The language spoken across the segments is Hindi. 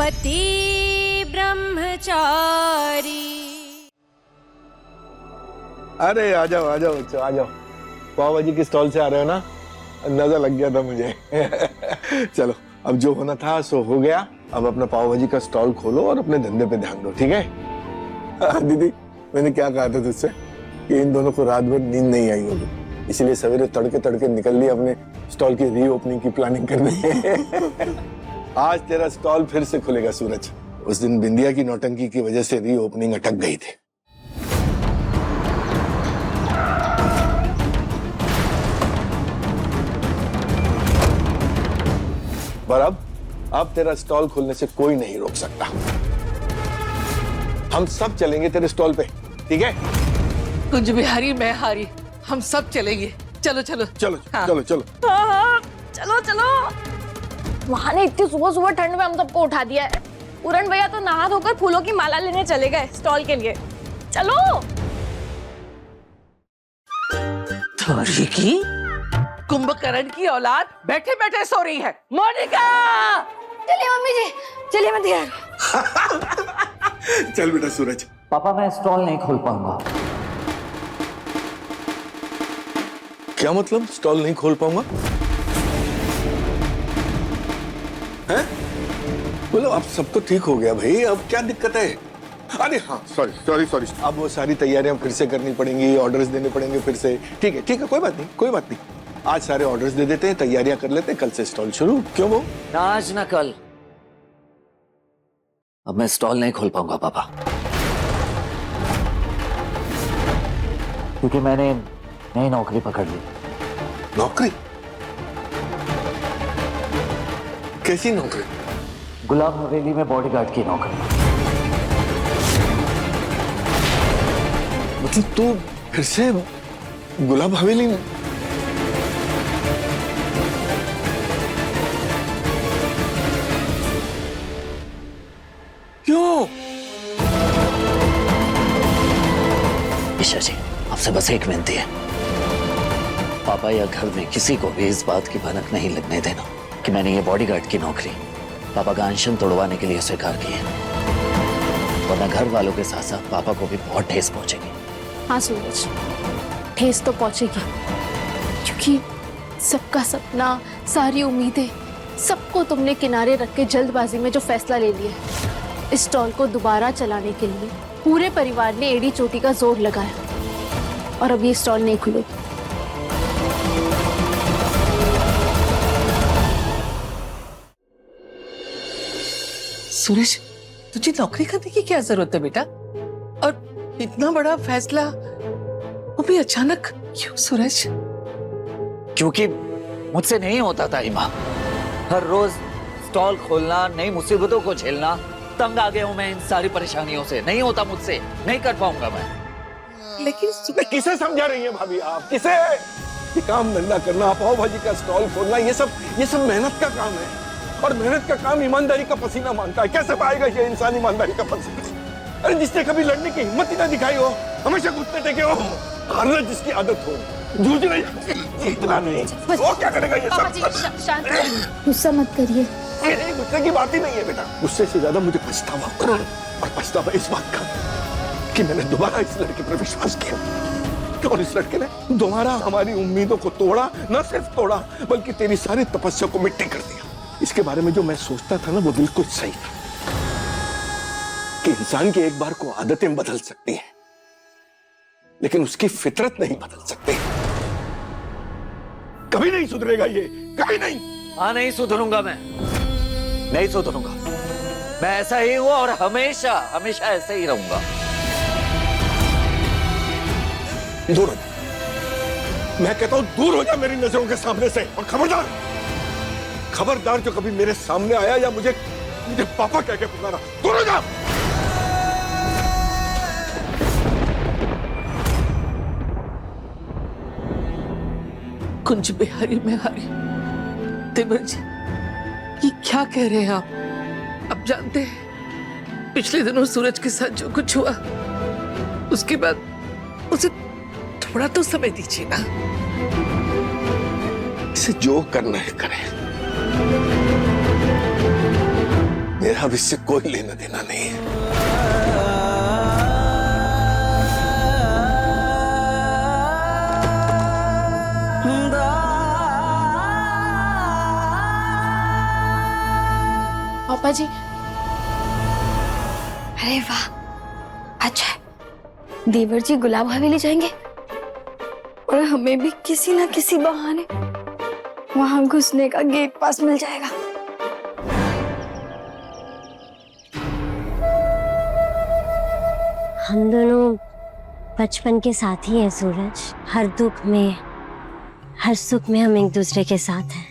पति ब्रह्मचारी। अरे आ जाओ बच्चों, आ जाओ। पाव भाजी की स्टॉल से आ रहे हो ना, अंदाजा लग गया था मुझे। चलो, अब जो होना था सो हो गया। अब अपना पाव भाजी का स्टॉल खोलो और अपने धंधे पे ध्यान दो, ठीक है? दीदी, मैंने क्या कहा था तुझसे कि इन दोनों को रात भर नींद नहीं आई होगी, इसलिए सवेरे तड़के तड़के निकल लिए अपने स्टॉल की रीओपनिंग की प्लानिंग करने। आज तेरा स्टॉल फिर से खुलेगा सूरज। उस दिन बिंदिया की नौटंकी की वजह से रीओपनिंग अटक गई थी। पर अब तेरा स्टॉल खोलने से कोई नहीं रोक सकता। हम सब चलेंगे तेरे स्टॉल पे, ठीक है? कुंज बिहारी, मैं हारी, हम सब चलेंगे। चलो चलो चलो हाँ। चलो चलो हाँ, चलो चलो। वहाँ ने इतनी सुबह सुबह ठंड में हम सबको उठा दिया है। पूरन भैया तो नहा धोकर फूलों की माला लेने चले गए स्टॉल के लिए। चलो। थोड़ी की कुंभकर्ण की औलाद बैठे बैठे सो रही है। मोनिका, चलिए मम्मी जी, चलिए मैं तैयार। चल बेटा सूरज। पापा मैं स्टॉल नहीं खोल पाऊंगा। क्या मतलब स्टॉल नहीं खोल पाऊंगा? हैं? बोलो, अब सब तो ठीक हो गया भाई, अब क्या दिक्कत है? अरे हाँ, सॉरी। अब वो सारी तैयारियां फिर से करनी पड़ेंगी, ऑर्डर्स देने पड़ेंगे फिर से। ठीक है, कोई बात नहीं। आज सारे ऑर्डर्स दे देते हैं, तैयारियां कर लेते हैं, कल से स्टॉल शुरू। क्यों वो? ना आज ना कल। अब मैं स्टॉल नहीं खोल पाऊंगा पापा, क्योंकि मैंने नई नौकरी पकड़ ली। नौकरी? कैसी नौकरी? गुलाब हवेली में बॉडीगार्ड की नौकरी। मतलब तू फिर से गुलाब हवेली में? क्यों? ईशा जी, आपसे बस एक विनती है, पापा या घर में किसी को भी इस बात की भनक नहीं लगने देना कि मैंने ये बॉडीगार्ड की नौकरी पापा का अनशन तोड़वाने के लिए स्वीकार की है, वरना घर वालों के साथ साथ पापा को भी बहुत ठेस पहुंचेगी। हाँ सूरज, ठेस तो पहुंचेगी, क्योंकि सबका सपना, सारी उम्मीदें, सबको तुमने किनारे रख के जल्दबाजी में जो फैसला ले लिया, इस स्टॉल को दोबारा चलाने के लिए पूरे परिवार ने एड़ी चोटी का जोर लगाया, और अब ये स्टॉल नहीं खुलेगी। सूरज, तुझे नौकरी करने की क्या जरूरत है बेटा? और इतना बड़ा फैसला वो भी अचानक क्यों सूरज? क्योंकि मुझसे नहीं होता था हिमा। हर रोज स्टॉल खोलना, नई मुसीबतों को झेलना, तंग आ गया हूं मैं इन सारी परेशानियों से। नहीं होता मुझसे, नहीं कर पाऊंगा मैं। लेकिन किसे समझा रही है भाभी आप? किसे? ये काम धंधा करना, पाव भाजी का स्टॉल खोलना, ये सब मेहनत का काम है, और मेहनत का काम ईमानदारी का पसीना मांगता है। कैसे पाएगा ये इंसान ईमानदारी का पसीना? अरे जिसने कभी लड़ने की हिम्मत ही ना दिखाई हो, हमेशा घुटने टेके हो, हारना जिसकी आदत हो, जूझना जीतना नहीं, वो क्या करेगा ये सब? शांत, गुस्सा मत करिए। गुस्से की बात ही नहीं है बेटा। गुस्से से ज्यादा मुझे पछतावा हो रहा है, और पछतावा इस बात का कि मैंने दोबारा इस लड़के पर विश्वास किया, और इस लड़के ने दोबारा हमारी उम्मीदों को तोड़ा। न सिर्फ तोड़ा, बल्कि तेरी सारी तपस्या को मिट्टी कर दिया। इसके बारे में जो मैं सोचता था ना, वो बिल्कुल सही था कि इंसान की एक बार को आदतें बदल सकती हैं, लेकिन उसकी फितरत नहीं बदल सकती। कभी नहीं सुधरेगा ये, कभी नहीं। हाँ, नहीं सुधरूंगा मैं, नहीं सुधरूंगा। मैं ऐसा ही हूं और हमेशा हमेशा ऐसे ही रहूंगा। दूर हो जा, मैं कहता हूं दूर हो जा मेरी नजरों के सामने से। और खबरदार जो कभी मेरे सामने आया या मुझे पापा कह के पुकारा, दूर हो जा। कुंज बिहारी, मैं हारी। तिमर जी, ये क्या कह रहे हैं आप? अब जानते हैं पिछले दिनों सूरज के साथ जो कुछ हुआ, उसके बाद उसे थोड़ा तो समय दीजिए ना। इसे जो करना है करे। मुझे अब इससे कोई लेना देना नहीं है। पापा जी, अरे वाह, अच्छा देवर जी गुलाब हवेली जाएंगे और हमें भी किसी ना किसी बहाने वहां घुसने का गेट पास मिल जाएगा। हम दोनों बचपन के साथी हैं सूरज। हर दुख में हर सुख में हम एक दूसरे के साथ हैं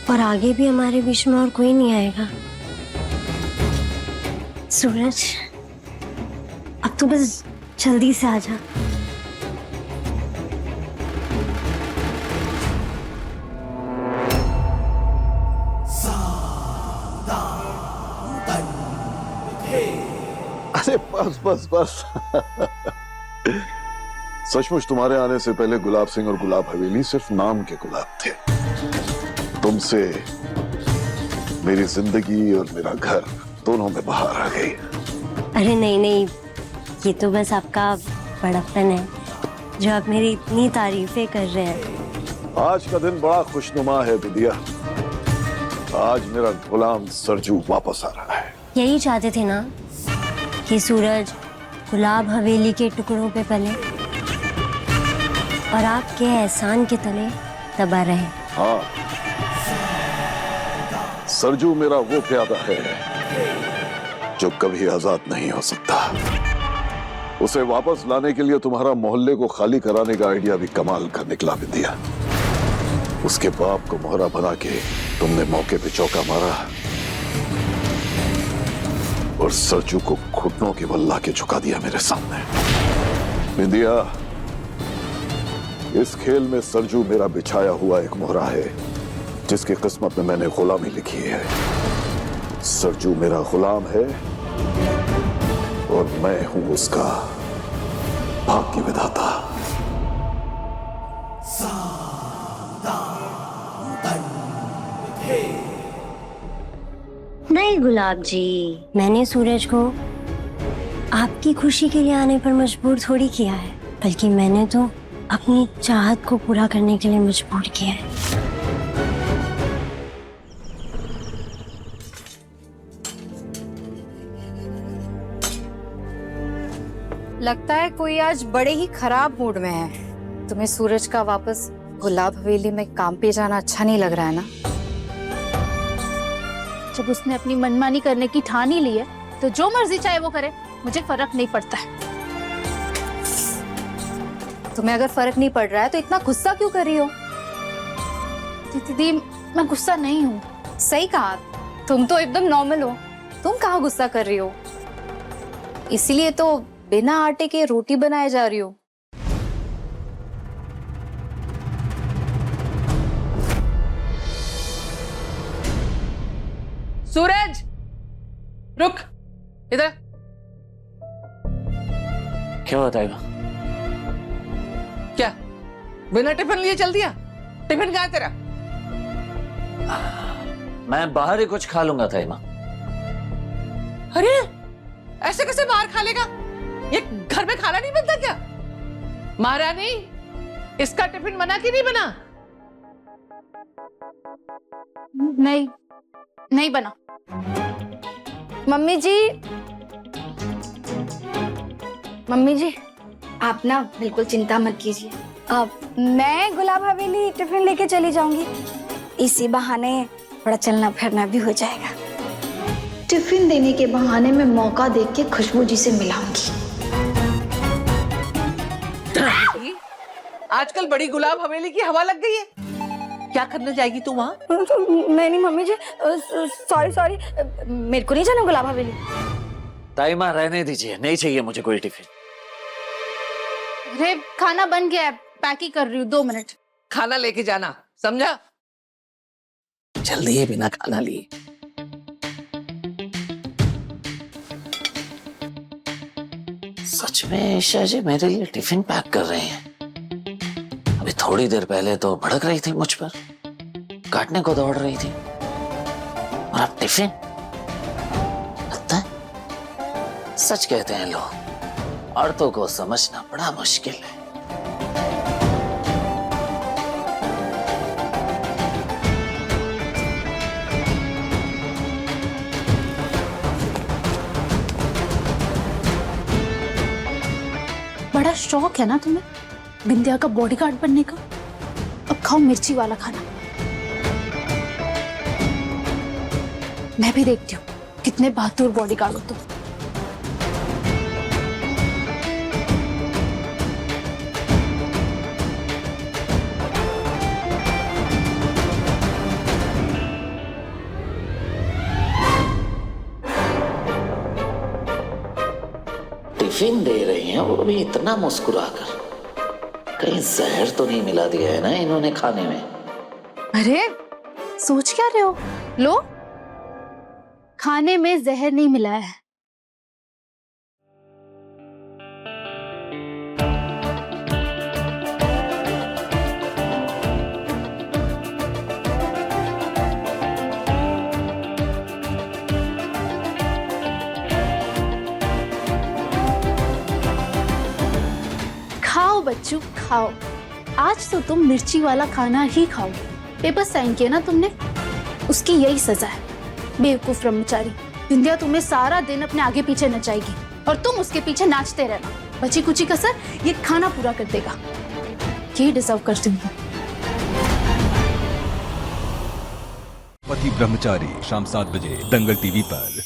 और आगे भी हमारे बीच में और कोई नहीं आएगा। सूरज, अब तो बस जल्दी से आ जा। अरे बस बस बस। सचमुच तुम्हारे आने से पहले गुलाब सिंह और गुलाब हवेली सिर्फ नाम के गुलाब थे। तुमसे मेरी जिंदगी और मेरा घर दोनों में बाहर आ गई। अरे नहीं नहीं, ये तो बस आपका बड़प्पन है जो आप मेरी इतनी तारीफें कर रहे हैं। आज का दिन बड़ा खुशनुमा है विद्या। आज मेरा गुलाम सरजू वापस आ रहा है। यही चाहते थे ना कि सूरज गुलाब हवेली के टुकड़ों पे पले और आपके एहसान के तले दबा रहे। हाँ, सरजू मेरा वो प्यादा है जो कभी आजाद नहीं हो सकता। उसे वापस लाने के लिए तुम्हारा मोहल्ले को खाली कराने का आइडिया भी कमाल का निकला विद्या। उसके बाप को मोहरा बना के तुमने मौके पे चौका मारा और सरजू को घुटनों के बल ला के झुका दिया मेरे सामने। विद्या, इस खेल में सरजू मेरा बिछाया हुआ एक मोहरा है जिसकी किस्मत में मैंने गुलामी लिखी है। सरजू मेरा गुलाम है और मैं हूं उसका भाग्य विधाता। नहीं गुलाब जी, मैंने सूरज को आपकी खुशी के लिए आने पर मजबूर थोड़ी किया है, बल्कि मैंने तो अपनी चाहत को पूरा करने के लिए मजबूर किया है। लगता है कोई आज बड़े ही खराब मूड में है। तुम्हें सूरज का वापस गुलाब हवेली में काम पे जाना अच्छा नहीं लग रहा है ना? जब उसने अपनी मनमानी करने की ठान ही ली है तो जो मर्जी चाहे वो करे, मुझे फर्क नहीं पड़ता है। तुम्हें अगर फर्क नहीं पड़ रहा है तो इतना गुस्सा क्यों कर रही हो? दीदी, मैं गुस्सा नहीं हूँ। सही कहा, तुम तो एकदम नॉर्मल हो। तुम कहाँ गुस्सा कर रही हो? इसीलिए तो बिना आटे के रोटी बनाए जा रही हो। सूरज, रुक इधर। क्या बताएगा? क्या बिना टिफिन लिए चल दिया? टिफिन कहाँ है तेरा? मैं बाहर ही कुछ खा लूंगा था माँ। अरे ऐसे कैसे बाहर खा लेगा? ये घर में खाना नहीं बनता क्या? महारानी, इसका टिफिन बना कि नहीं बना? नहीं, नहीं बना। मम्मी जी, आप ना बिल्कुल चिंता मत कीजिए। अब मैं गुलाब हवेली टिफिन लेके चली जाऊंगी। इसी बहाने थोड़ा चलना फिरना भी हो जाएगा। टिफिन देने के बहाने में मौका देख के खुशबू जी से मिलाऊंगी। आजकल बड़ी गुलाब हवेली की हवा लग गई है। क्या करने जाएगी तू वहाँ? नहीं मम्मी जी, सॉरी, मेरे को नहीं जाना गुलाब हवेली। ताईमा रहने दीजिए, नहीं चाहिए मुझे कोई टिफिन। अरे खाना बन गया है, पैक ही कर रही हूँ, 2 मिनट। खाना लेके जाना, समझा? जल्दी है, बिना खाना लिए। सच में ईशा जी मेरे लिए टिफिन पैक कर रहे हैं। अभी थोड़ी देर पहले तो भड़क रही थी मुझ पर। काटने को दौड़ रही थी और अब टिफिन। लगता है सच कहते हैं लोग, औरतों को समझना बड़ा मुश्किल है। बड़ा शौक है ना तुम्हें बिंदिया का बॉडीगार्ड बनने का। अब खाओ मिर्ची वाला खाना। मैं भी देखती हूँ कितने बहादुर बॉडीगार्ड हो तुम। टिफिन दे रही हैं वो भी इतना मुस्कुराकर। कहीं जहर तो नहीं मिला दिया है ना इन्होंने खाने में? अरे सोच क्या रहे हो? लो, खाने में जहर नहीं मिला है। खाओ बच्चू खाओ, आज तो तुम मिर्ची वाला खाना ही खाओगे। पेपर साइन किया ना तुमने, उसकी यही सजा है। बेवकूफ ब्रह्मचारी, विंध्या तुम्हें सारा दिन अपने आगे पीछे नचाएगी और तुम उसके पीछे नाचते रहना। बची कुची कसर ये खाना पूरा कर देगा। ये डिजर्व करती हूँ। पति ब्रह्मचारी शाम 7 बजे दंगल टीवी पर।